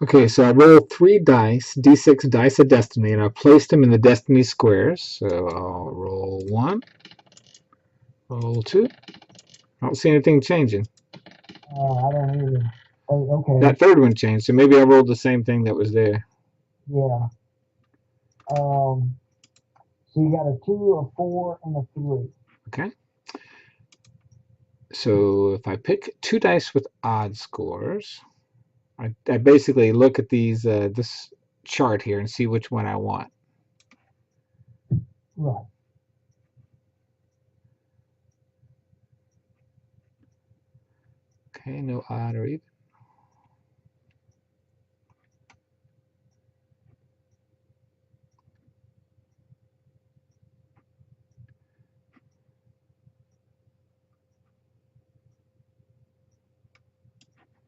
Okay, so I rolled 3 dice, d6 dice of destiny, and I placed them in the destiny squares. So I'll roll 1, roll 2. I don't see anything changing. I don't either. Oh, okay. That third one changed, so maybe I rolled the same thing that was there. Yeah. So you got a 2, a 4, and a 3. Okay. So if I pick 2 dice with odd scores, I basically look at this chart here and see which one I want. Right. Okay, no odd or even.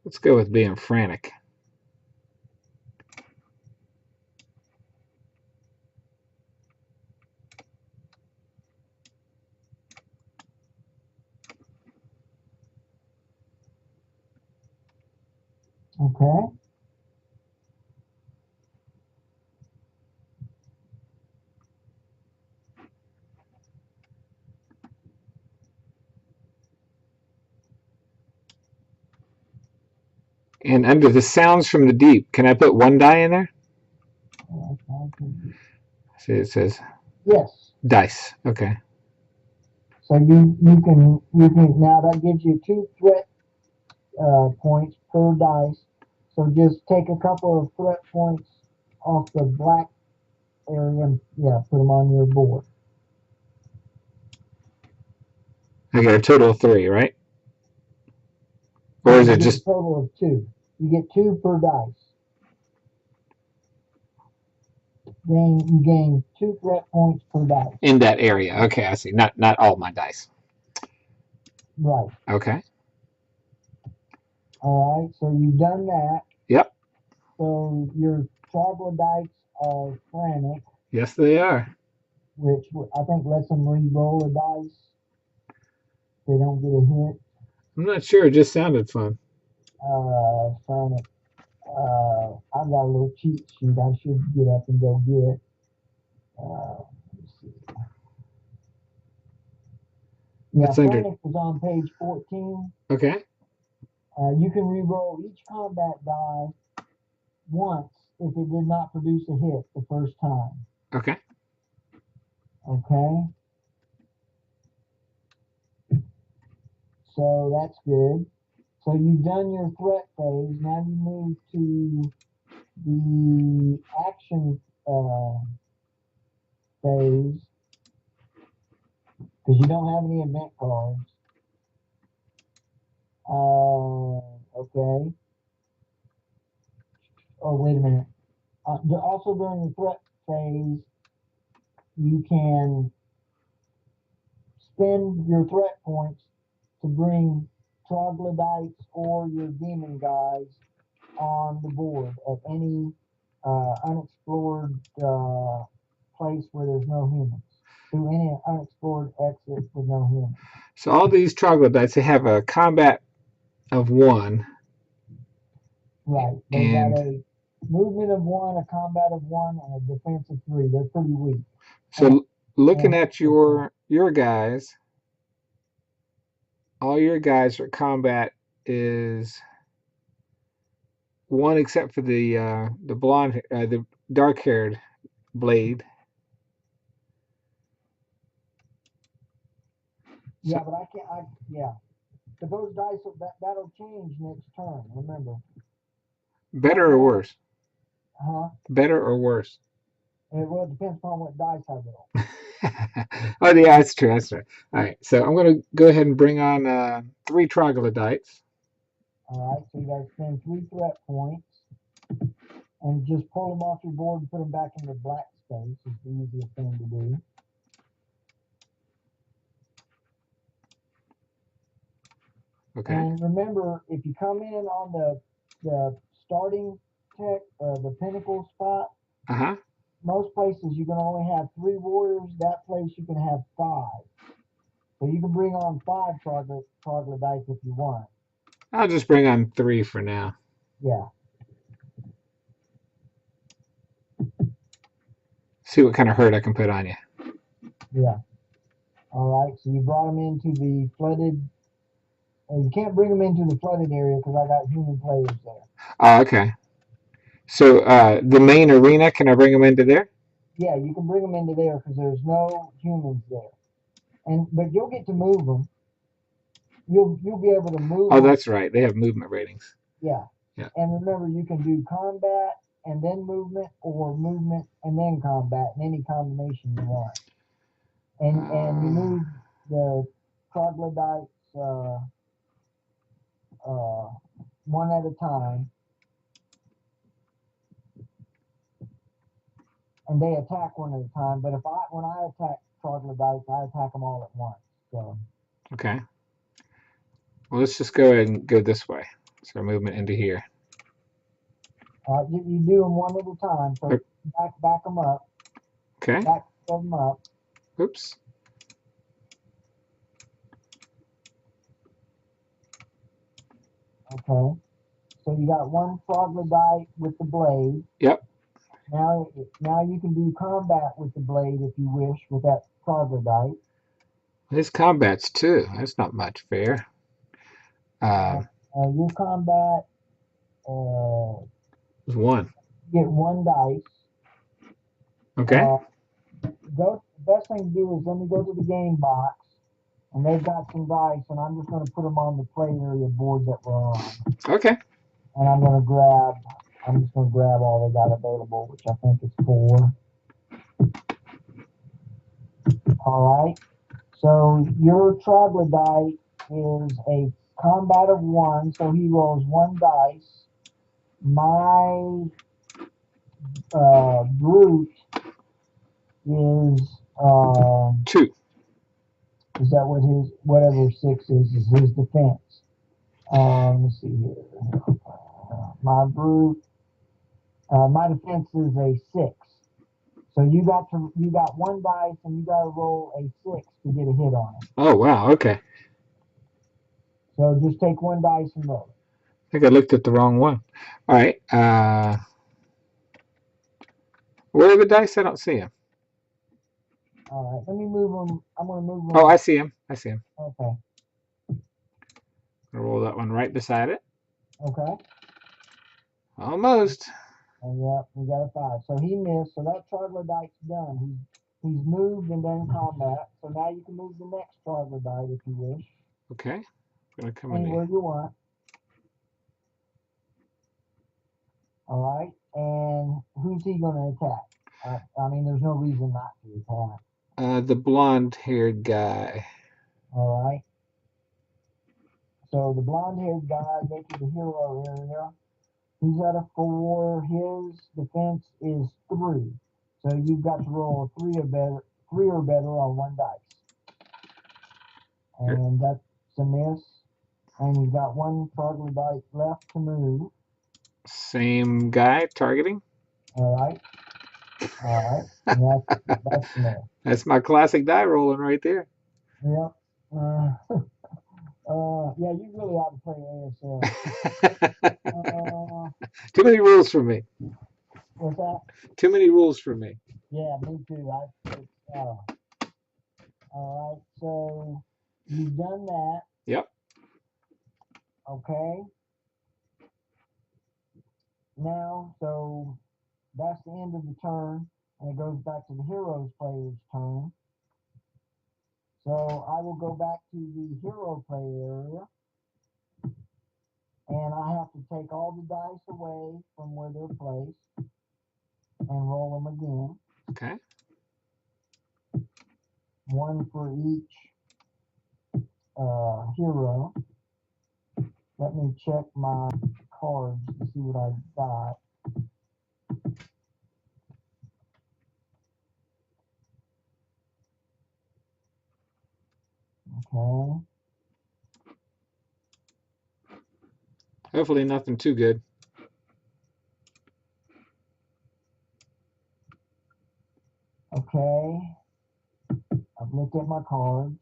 Let's go with being frantic. Okay. And under the sounds from the deep, can I put 1 die in there? See, it says Yes. dice. Okay. So you can now that gives you 2 threat points per dice. So just take a couple of threat points off the black area and put them on your board. I got a total of 3, right? Or No, is you it get a just total of 2. You get 2 per dice. You gain 2 threat points per dice. in that area? Okay, I see. Not all my dice. Right. Okay. All right. So you've done that. Yep. So your troglodytes are frantic, Yes, they are. which I think lets them re-roll a dice. They don't get a hit. I'm not sure. It just sounded fun. Frantic. I've got a little cheat sheet I should get up and go get. Let's see. Yeah, It's under. frantic is on page 14. Okay. You can re-roll each combat die once if it did not produce a hit the first time. Okay. Okay, so that's good. So you've done your threat phase. Now you move to the action phase because you don't have any event cards. Okay. Oh, wait a minute. Also during the threat phase, you can spend your threat points to bring troglodytes or your demon guys on the board at any unexplored place where there's no humans. Through any unexplored exit with no humans. So all these troglodytes, they have a combat of 1, Right. They got and a movement of 1, a combat of 1, and a defense of 3. They're pretty weak. so And looking a at your guys, all your guys for combat is 1 except for the blonde, the dark haired blade. yeah, So but I can't. But those dice that'll change next turn. Remember. better Right or now, worse? huh? Better or worse? Well, it depends upon what dice I roll. Oh, yeah, that's true. That's true. All right, so I'm going to go ahead and bring on 3 troglodytes. All right, so you got to spend 3 threat points and just pull them off your board and put them back in the black space is the easiest thing to do. Okay. And remember, if you come in on the starting tech, the pinnacle spot, Uh huh. most places you can only have 3 warriors. That place you can have 5. So you can bring on 5 troglodytes if you want. I'll just bring on 3 for now. Yeah. See what kind of hurt I can put on you. Yeah. All right. So you brought them into the flooded. You can't bring them into the flooded area because I got human players there. Oh, okay. So the main arena, can I bring them into there? Yeah, you can bring them into there because there's no humans there. But you'll get to move them. You'll be able to move Oh, them. that's right. They have movement ratings. Yeah. Yeah. And remember, you can do combat and then movement, or movement and then combat, in any combination you want. And you move the troglodytes one at a time, and they attack one at a time. But when I attack troglodytes, I attack them all at once. So. Okay. Well, let's just go ahead and go this way. So movement into here. You do them one at a time. So back them up. Okay. Back them up. Oops. Okay. So you got one troglodyte with the blade. Yep. Now you can do combat with the blade if you wish with that troglodyte. There's combats too. That's not much fair. Your combat There's one. get one dice. Okay. The best thing to do is let me go to the game box, and they've got some dice, and I'm just going to put them on the play area board that we're on. Okay. And I'm just going to grab all they got available, which I think is 4. All right. So your troglodyte is a combat of 1, so he rolls 1 dice. My brute is 2. Is that what whatever 6 is his defense? Let's see here. My brute, my defense is a 6. So you got 1 dice, and you got to roll a 6 to get a hit on it. Oh, wow. Okay. So just take 1 dice and roll it. I think I looked at the wrong one. All right. Where are the dice? I don't see them. All right. Let me move them. I'm going to move them. Oh, I see them. I see them. Okay. I'll roll that one right beside it. Okay. Almost. And yeah, we got a 5. So he missed. So that troglodyte's done. He's moved and done combat. So now you can move the next troglodyte if you wish. Okay. I'm gonna come in Anywhere here. you want. All right. And who's he going to attack? I mean, there's no reason not to attack. The blonde-haired guy. All right. So the blonde-haired guy, go to the hero area. He's at a 4. His defense is 3. So you've got to roll a 3 or better on 1 dice. And that's a miss. And you've got 1 troglodyte left to move. Same guy targeting. All right. All right. And that's a miss. That's my classic die rolling right there. Yep. Yeah, you really ought to play ASL. Too many rules for me. What's that? Too many rules for me. Yeah, me too. All right, so you've done that. Yep. Okay. Now, so that's the end of the turn, and it goes back to the heroes player's turn. So I will go back to the hero play area, and I have to take all the dice away from where they're placed and roll them again. Okay. 1 for each hero. Let me check my cards to see what I've got. Okay. Hopefully nothing too good. Okay. I've looked at my cards.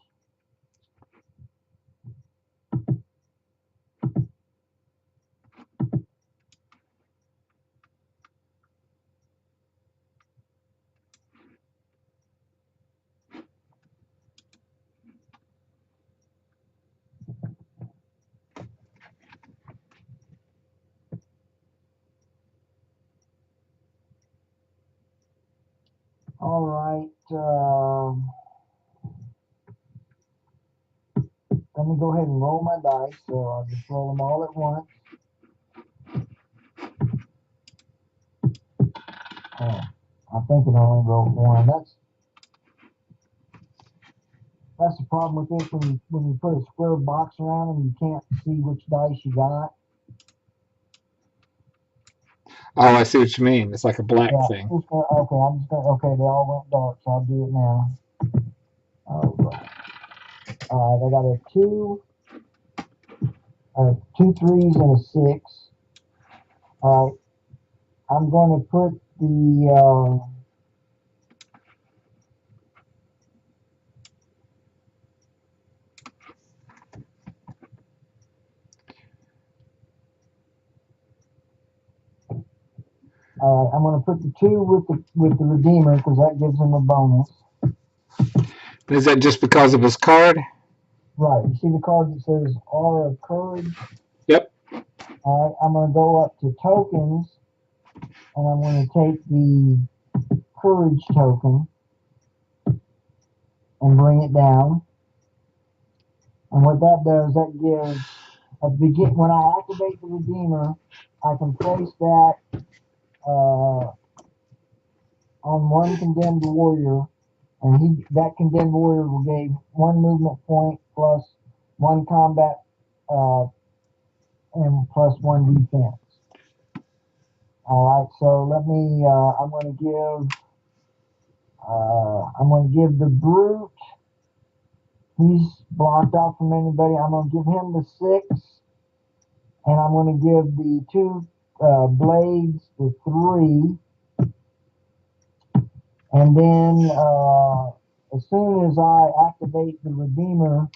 All right. Let me go ahead and roll my dice. So I'll just roll them all at once. Oh, I think it only rolled one. That's the problem with this when you put a square box around them, you can't see which dice you got. Oh, I see what you mean. It's like a black Yeah. thing. Okay. Okay. They all went dark, so I'll do it now. All right. All right. I got a two threes and a six. All right. I'm going to put the I'm going to put the 2 with the Redeemer because that gives him a bonus. Is that just because of his card? Right. You see the card that says Aura of Courage? Yep. All right. I'm going to go up to tokens, and I'm going to take the Courage token and bring it down. And what that does, that gives when I activate the Redeemer, I can place that on one condemned warrior, and that condemned warrior will gain 1 movement point plus 1 combat and plus 1 defense. All right, so let me. I'm going to give the brute. He's blocked out from anybody. I'm going to give him the 6, and I'm going to give the 2 blades the 3. And then as soon as I activate the Redeemer,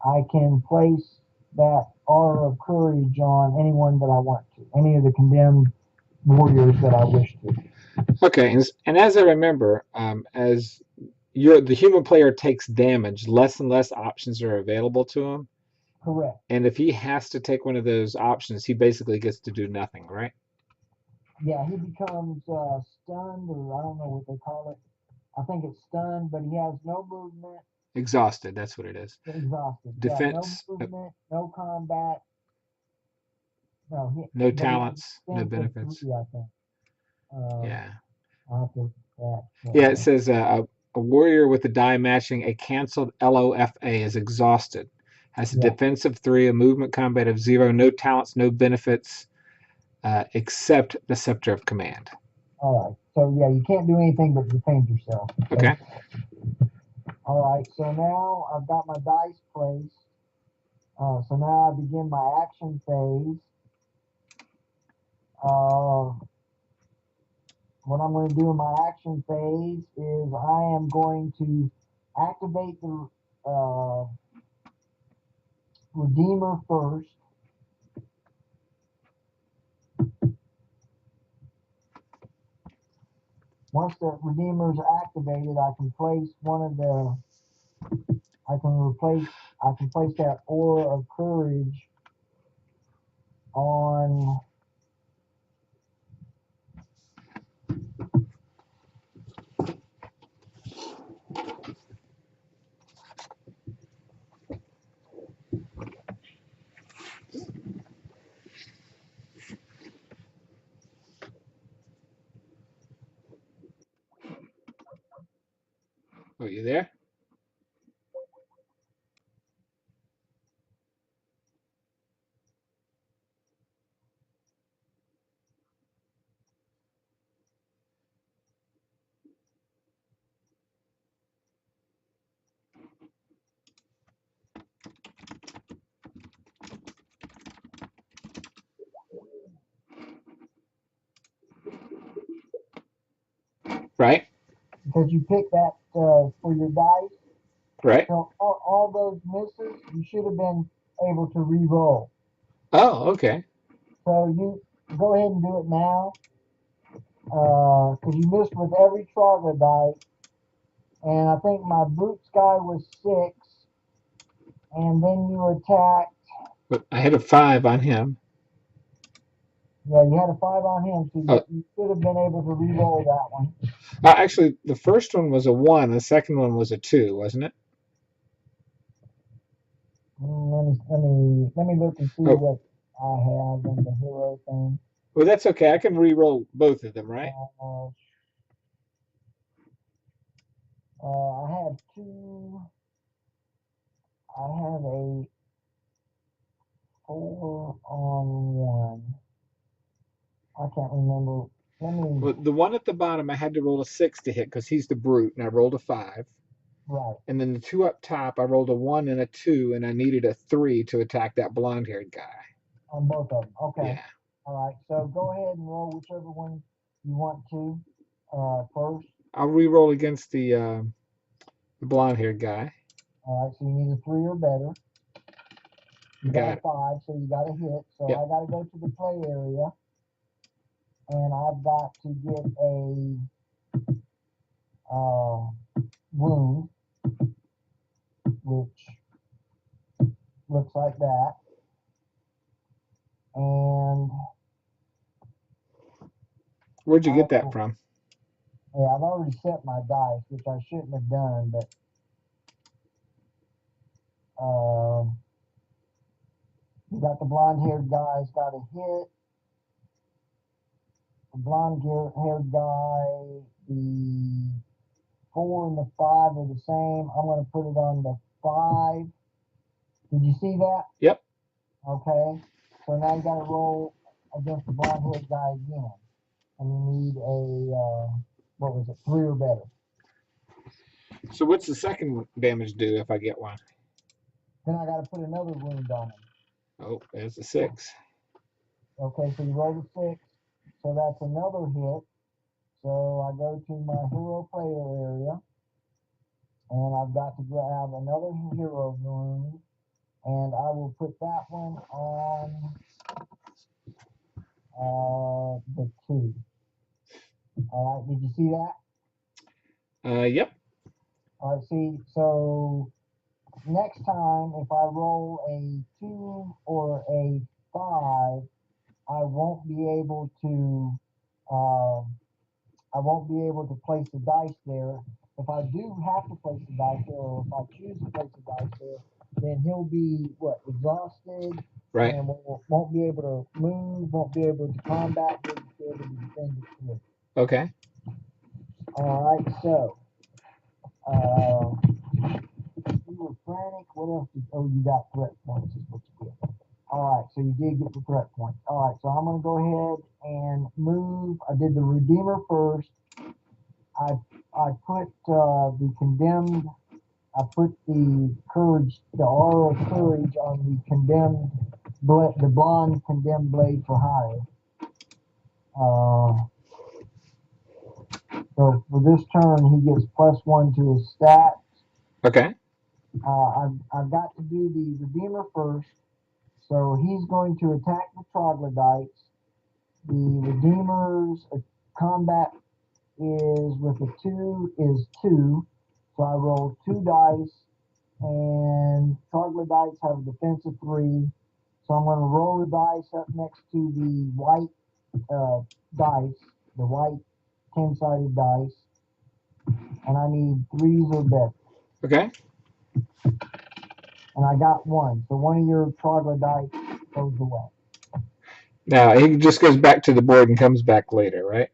I can place that Aura of Courage on anyone that I want to, any of the condemned warriors that I wish to. Okay, and as I remember, as the human player takes damage, less and less options are available to him. Correct. And if he has to take one of those options, he basically gets to do nothing, right? Yeah, he becomes stunned, or I don't know what they call it. I think it's stunned, but he has no movement. Exhausted, that's what it is. Exhausted. Defense, Yeah, no movement, no combat. No, no but he has talents, no defense of benefits. 3, I think. Yeah. I'll have to look at Yeah, it that. says a warrior with a die matching a canceled LOFA is exhausted. Has a Yeah. defense of 3, a movement combat of 0, no talents, no benefits, except the Scepter of Command. All right. So yeah, you can't do anything but defend yourself. Okay. All right. So now I've got my dice placed. So now I begin my action phase. What I'm going to do in my action phase is I am going to activate the Redeemer first. Once the Redeemer is activated, I can place that Aura of Courage on Oh, you there? Right? because you pick that for your dice. Right? So all those misses, you should have been able to re-roll. Oh, okay. So you go ahead and do it now, because you missed with every troglodyte, and I think my brute guy was 6, and then you attacked. But I had a 5 on him. Yeah, you had a 5 on him, so Oh, you should have been able to re-roll that one. Actually, the first one was a 1, the second one was a 2, wasn't it? Let me look and see Oh, what I have in the hero thing. well, that's okay. I can re-roll both of them, right? Uh, I have two. I have a 4 on 1. I can't remember. Let me. Well, the one at the bottom, I had to roll a 6 to hit because he's the brute, and I rolled a 5. Right. And then the two up top, I rolled a 1 and a 2, and I needed a 3 to attack that blonde-haired guy. On both of them. Okay. Yeah. All right. So go ahead and roll whichever one you want to first. I'll re-roll against the blonde-haired guy. All right. So you need a 3 or better. You got a Got it. 5, so you got a hit. So Yep. I got to go to the play area, and I've got to get a wound, which looks like that. And Where'd you I get that will, from? yeah, I've already set my dice, which I shouldn't have done, but you got the blonde-haired guy's got a hit. The blonde-haired guy, the 4 and the 5 are the same. I'm going to put it on the 5. Did you see that? Yep. Okay. So now you got to roll against the blonde-haired guy again, and you need a what was it, 3 or better. So what's the second damage do if I get one? Then I got to put another wound on him. Oh, there's a 6. Okay, so you roll a 6, so that's another hit. So I go to my hero player area, and I've got to grab another hero wound, and I will put that one on the 2. All right, did you see that? Yep. All right, see, so next time if I roll a 2 or a 5, I won't be able to uh, I won't be able to place the dice there. If I do have to place the dice there, or if I choose to place the dice there, then he'll be exhausted, Right. and won't be able to move, won't be able to combat, won't be able to defend his trip. Okay. All right, so you were frantic. What else? You got threat points, is what you get. All right, so you did get the threat points. All right, so I'm going to go ahead and move. I did the Redeemer first. I put the condemned. I put the courage, the aura of courage, on the condemned, the blonde condemned blade for hire. So for this turn, he gets +1 to his stats. Okay. I've got to do the Redeemer first. So he's going to attack the troglodytes. The Redeemer's combat is with a 2 is 2. So I roll 2 dice, and troglodytes have a defense of 3. So I'm going to roll the dice up next to the white dice, the white 10-sided dice, and I need 3s or better. Okay. And I got 1. So one of your troglodytes goes away. Now he just goes back to the board and comes back later, right?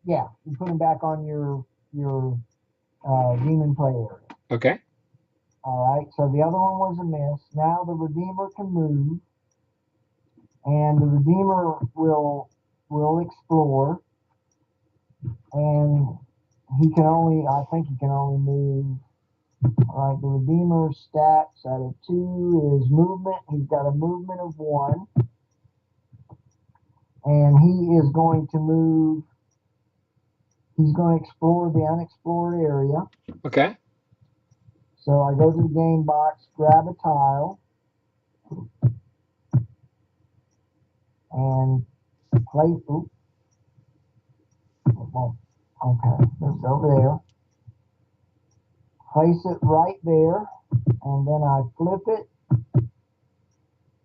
Yeah, you put him back on your demon play area. Okay. All right, so the other one was a miss. Now the Redeemer can move, and the Redeemer will explore, and I think he can only move. All right, the Redeemer's stats out of 2 is movement. He's got a movement of 1, and he is going to move. He's going to explore the unexplored area. Okay. So I go to the game box, grab a tile, and place. Oops, okay, let's go there. Place it right there, and then I flip it,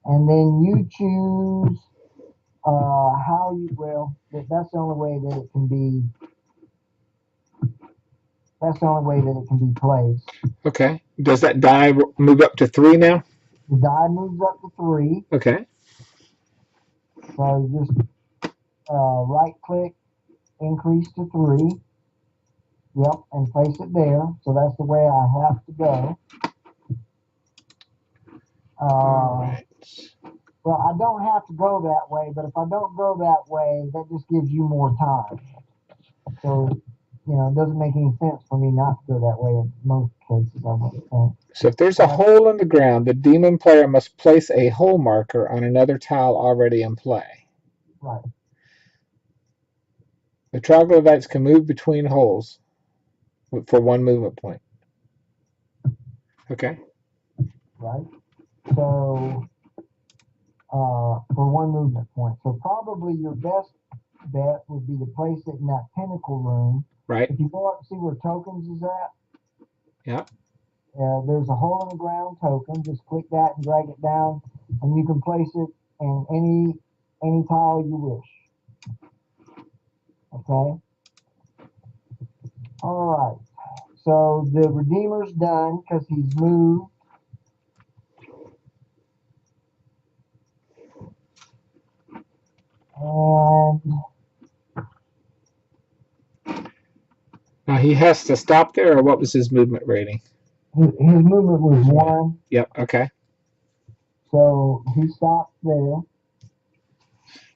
and then you choose how you. Well, that's the only way that it can be That's the only way that it can be placed. Okay. Does that die move up to 3 now? The die moves up to 3. Okay. So you just right click, increase to 3. Yep, and place it there. So that's the way I have to go. All right. Well, I don't have to go that way, but if I don't go that way, that just gives you more time. So, it doesn't make any sense for me not to go that way in most cases, I wouldn't think. So if there's a hole in the ground, the demon player must place a hole marker on another tile already in play. Right. The troglodytes can move between holes for 1 movement point. Okay. Right. So, for 1 movement point. So probably your best bet would be to place it in that pinnacle room. Right. If you go up and see where tokens is at, yeah, there's a hole in the ground token. Just click that and drag it down, and you can place it in any tile you wish. Okay. All right. So the Redeemer's done because he's moved. And now he has to stop there, or what was his movement rating? his movement was 1. Yep. Okay. So he stopped there.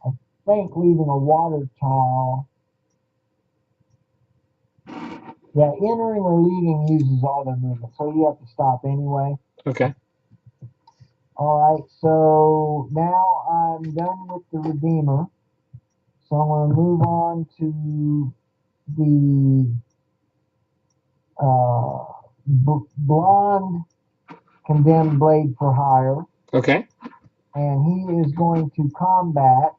I think leaving a water tile. Yeah, entering or leaving uses all their movement, so you have to stop anyway. Okay. All right, so now I'm done with the Redeemer. So I'm going to move on to the blonde condemned blade for hire. Okay. And he is going to combat.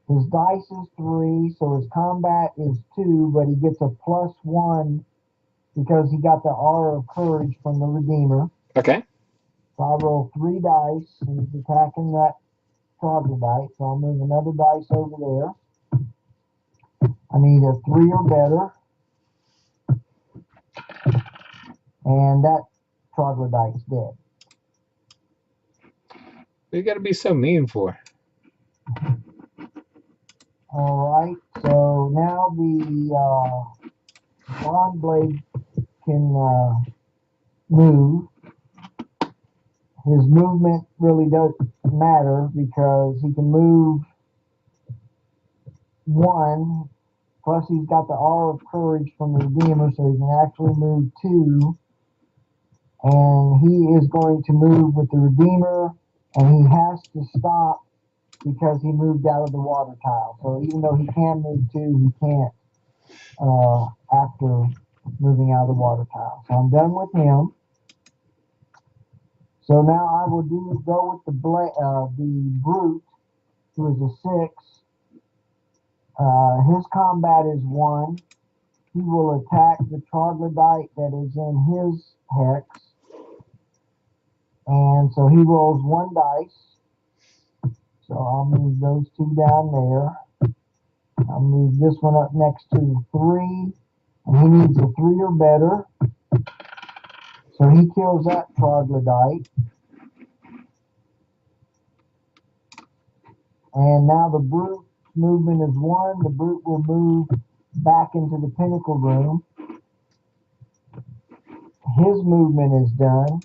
His dice is 3, so his combat is 2, but he gets a +1 because he got the R of courage from the Redeemer. Okay. So I roll 3 dice, and he's attacking that troglodyte. So I'll move another dice over there. I need a 3 or better. And that troglodyte's dead. You got to be so mean for. All right, so now the blonde blade can move. His movement really doesn't matter because he can move 1, plus he's got the R of courage from the Redeemer, so he can actually move 2. And he is going to move with the Redeemer, and he has to stop because he moved out of the water tile. So even though he can move 2, he can't after moving out of the water tile. So I'm done with him. So now I will go with the brute, who is a 6. His combat is 1. He will attack the troglodyte that is in his hex. And so he rolls 1 dice. So I'll move those 2 down there. I'll move this one up next to 3. And he needs a 3 or better. So he kills that troglodyte. And now the brute movement is 1. The brute will move back into the pinnacle room. His movement is done.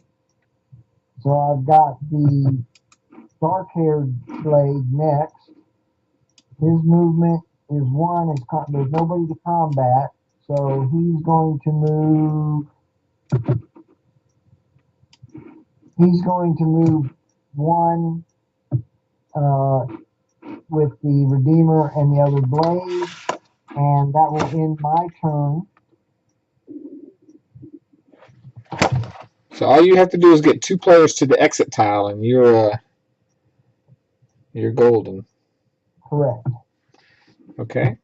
So I've got the dark-haired blade next. His movement is 1. There's nobody to combat. So he's going to move. He's going to move 1 with the Redeemer and the other blade, and that will end my turn. So all you have to do is get 2 players to the exit tile, and you're golden. Correct. Okay.